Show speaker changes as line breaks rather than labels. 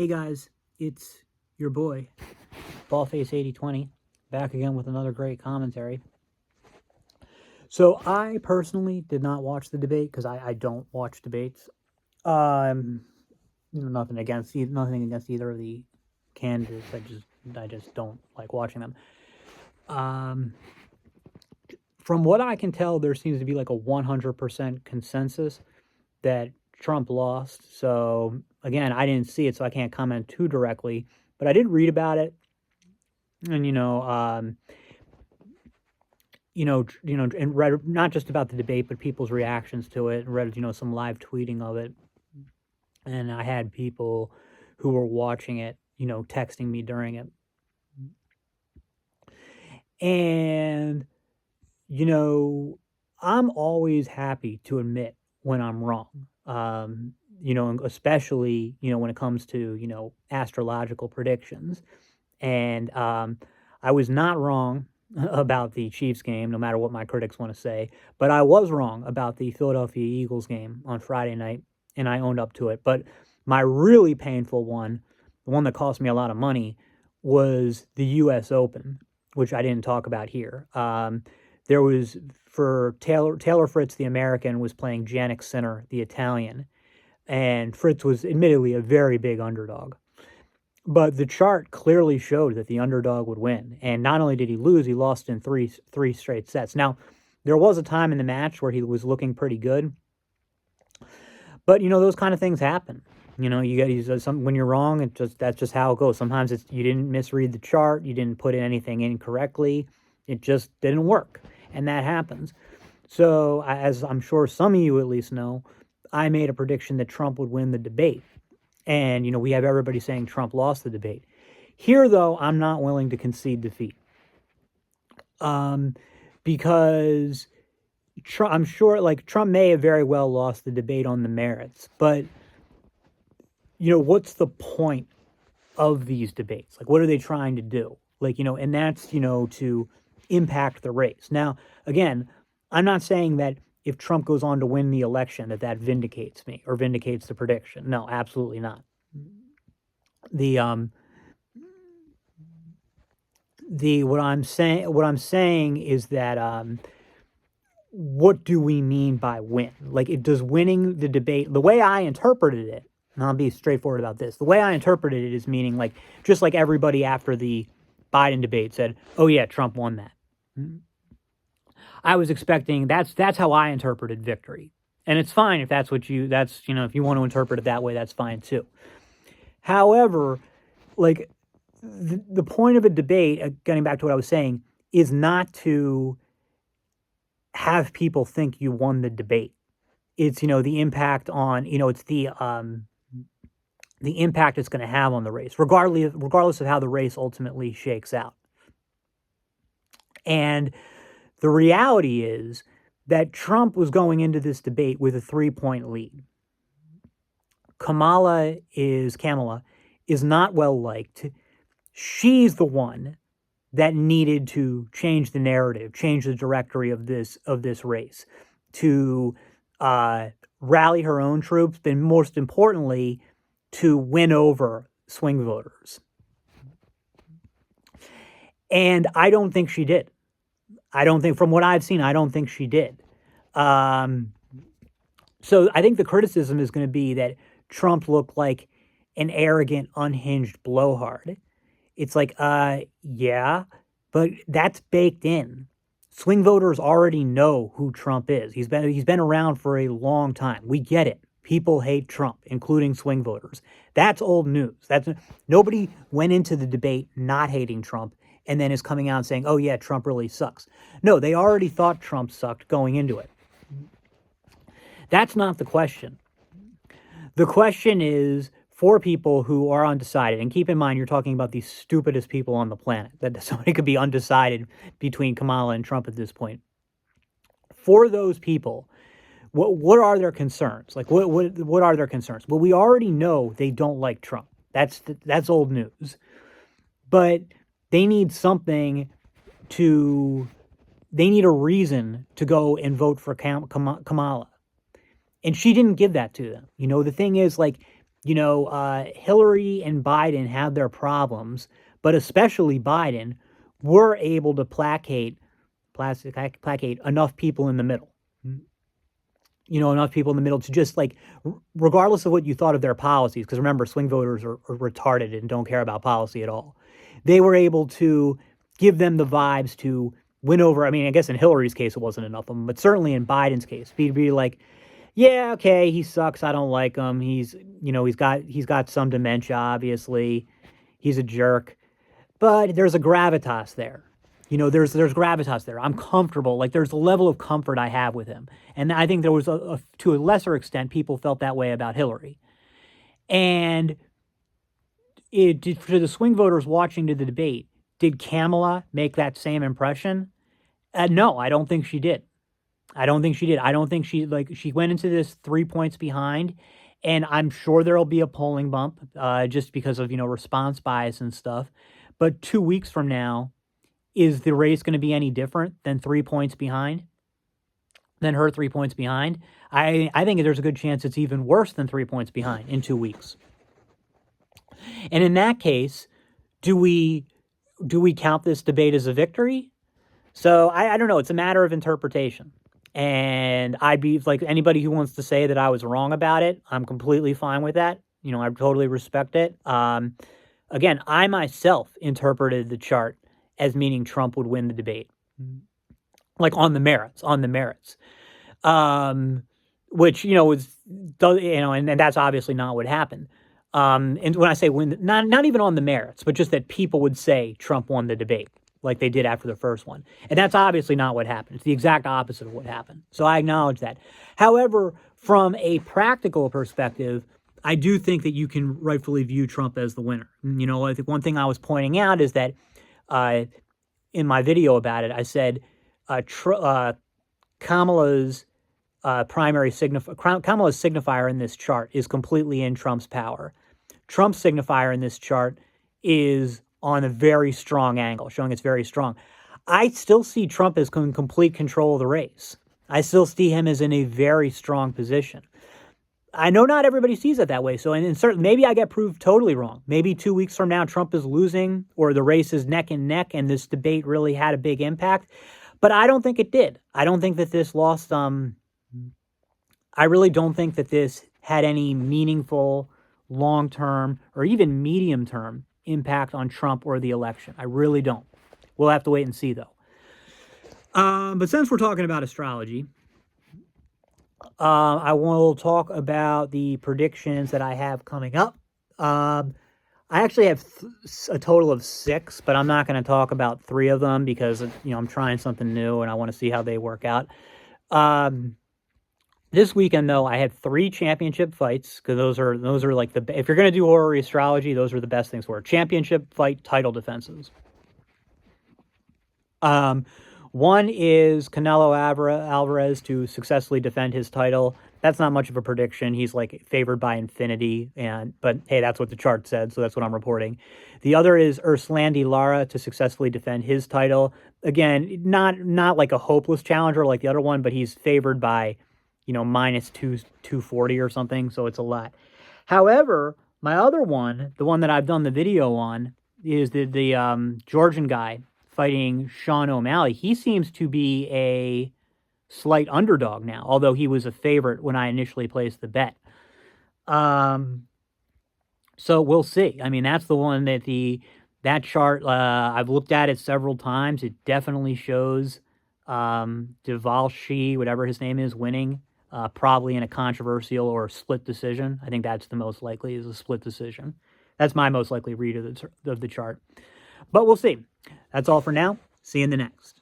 Hey guys, it's your boy, Ballface8020, back again with another great commentary. So I personally did not watch the debate because I don't watch debates. Nothing against either of the candidates. I just don't like watching them. From what I can tell, there seems to be like a 100% consensus that Trump lost. So again, I didn't see it, so I can't comment too directly. But I did read about it, and and read not just about the debate, but people's reactions to it. And read some live tweeting of it, and I had people who were watching it, texting me during it, and I'm always happy to admit when I'm wrong. Especially, when it comes to, astrological predictions. And I was not wrong about the Chiefs game, no matter what my critics want to say. But I was wrong about the Philadelphia Eagles game on Friday night, and I owned up to it. But my really painful one, the one that cost me a lot of money, was the U.S. Open, which I didn't talk about here. There was, for Taylor Fritz, the American, was playing Jannik Sinner, the Italian, and Fritz was admittedly a very big underdog. But the chart clearly showed that the underdog would win, and not only did he lose, he lost in three straight sets. Now, there was a time in the match where he was looking pretty good, but those kind of things happen. You get when you're wrong, that's just how it goes. Sometimes you didn't misread the chart, you didn't put anything incorrectly, it just didn't work, and that happens. So, as I'm sure some of you at least know, I made a prediction that Trump would win the debate. And, we have everybody saying Trump lost the debate. Here, though, I'm not willing to concede defeat. Because I'm sure, Trump may have very well lost the debate on the merits. But, what's the point of these debates? What are they trying to do? And that's, to impact the race. Now, again, I'm not saying that if Trump goes on to win the election, that vindicates me or vindicates the prediction. No, absolutely not. What I'm saying is that what do we mean by win? Does winning the debate, the way I interpreted it, and I'll be straightforward about this, the way I interpreted it is meaning just like everybody after the Biden debate said, oh yeah, Trump won that. I was expecting, that's how I interpreted victory. And it's fine if if you want to interpret it that way, that's fine too. However, the point of a debate, getting back to what I was saying, is not to have people think you won the debate. It's, the impact on, it's the impact it's going to have on the race, regardless of how the race ultimately shakes out. And the reality is that Trump was going into this debate with a 3-point lead. Kamala is not well liked. She's the one that needed to change the narrative, change the trajectory of this race, to rally her own troops, but most importantly, to win over swing voters. And I don't think she did. From what I've seen, I don't think she did. So I think the criticism is going to be that Trump looked like an arrogant, unhinged blowhard. It's yeah, but that's baked in. Swing voters already know who Trump is. He's been around for a long time. We get it. People hate Trump, including swing voters. That's old news. Nobody went into the debate not hating Trump and then is coming out and saying, oh yeah, Trump really sucks. No, they already thought Trump sucked going into it. That's not the question. The question is for people who are undecided, and keep in mind, you're talking about the stupidest people on the planet, that somebody could be undecided between Kamala and Trump at this point. For those people, what are their concerns? What are their concerns? Well, we already know they don't like Trump. That's old news. But they need they need a reason to go and vote for Kamala. And she didn't give that to them. The thing is, Hillary and Biden had their problems, but especially Biden were able to placate enough people in the middle. Enough people in the middle to just like, regardless of what you thought of their policies, because remember, swing voters are retarded and don't care about policy at all. They were able to give them the vibes to win over. I mean, I guess in Hillary's case, it wasn't enough of them, but certainly in Biden's case, he'd be like, yeah, okay, he sucks. I don't like him. He's got some dementia, obviously. He's a jerk. But there's a gravitas there. There's gravitas there. I'm comfortable. Like, there's a level of comfort I have with him. And I think there was to a lesser extent, people felt that way about Hillary. And for the swing voters watching the debate, did Kamala make that same impression? No, I don't think she did. I don't think she went into this 3 points behind, and I'm sure there'll be a polling bump just because of, response bias and stuff. But 2 weeks from now, is the race going to be any different than 3 points behind? Than her 3 points behind? I think there's a good chance it's even worse than 3 points behind in 2 weeks. And in that case, do we count this debate as a victory? So I don't know. It's a matter of interpretation. And I'd be like, anybody who wants to say that I was wrong about it, I'm completely fine with that. I totally respect it. Again, I myself interpreted the chart as meaning Trump would win the debate, like on the merits, which, and that's obviously not what happened. And when I say win, not even on the merits, but just that people would say Trump won the debate, like they did after the first one. And that's obviously not what happened. It's the exact opposite of what happened. So I acknowledge that. However, from a practical perspective, I do think that you can rightfully view Trump as the winner. I think one thing I was pointing out is that in my video about it, I said Kamala's Kamala's signifier in this chart is completely in Trump's power. Trump's signifier in this chart is on a very strong angle, showing it's very strong. I still see Trump as in complete control of the race. I still see him as in a very strong position. I know not everybody sees it that way. So, and certainly, maybe I get proved totally wrong. Maybe 2 weeks from now, Trump is losing, or the race is neck and neck, and this debate really had a big impact. But I don't think it did. I don't think that this lost. I really don't think that this had any meaningful, long-term, or even medium-term impact on Trump or the election. I really don't. We'll have to wait and see, though. But since we're talking about astrology, I will talk about the predictions that I have coming up. I actually have a total of 6, but I'm not going to talk about 3 of them because, I'm trying something new and I want to see how they work out. This weekend, though, I had 3 championship fights because those are like if you're going to do horror astrology, those are the best things for it. Championship fight title defenses. One is Canelo Alvarez to successfully defend his title. That's not much of a prediction. He's like favored by infinity, but hey, that's what the chart said, so that's what I'm reporting. The other is Urslandi Lara to successfully defend his title. Again, not like a hopeless challenger like the other one, but he's favored by, minus 240 or something, so it's a lot. However, my other one, the one that I've done the video on, is the Georgian guy fighting Sean O'Malley. He seems to be a slight underdog now, although he was a favorite when I initially placed the bet. So we'll see. I mean, that's the one that chart, I've looked at it several times. It definitely shows Devalshi, whatever his name is, winning, probably in a controversial or split decision. I think that's the most likely, is a split decision. That's my most likely read of the chart. But we'll see. That's all for now. See you in the next.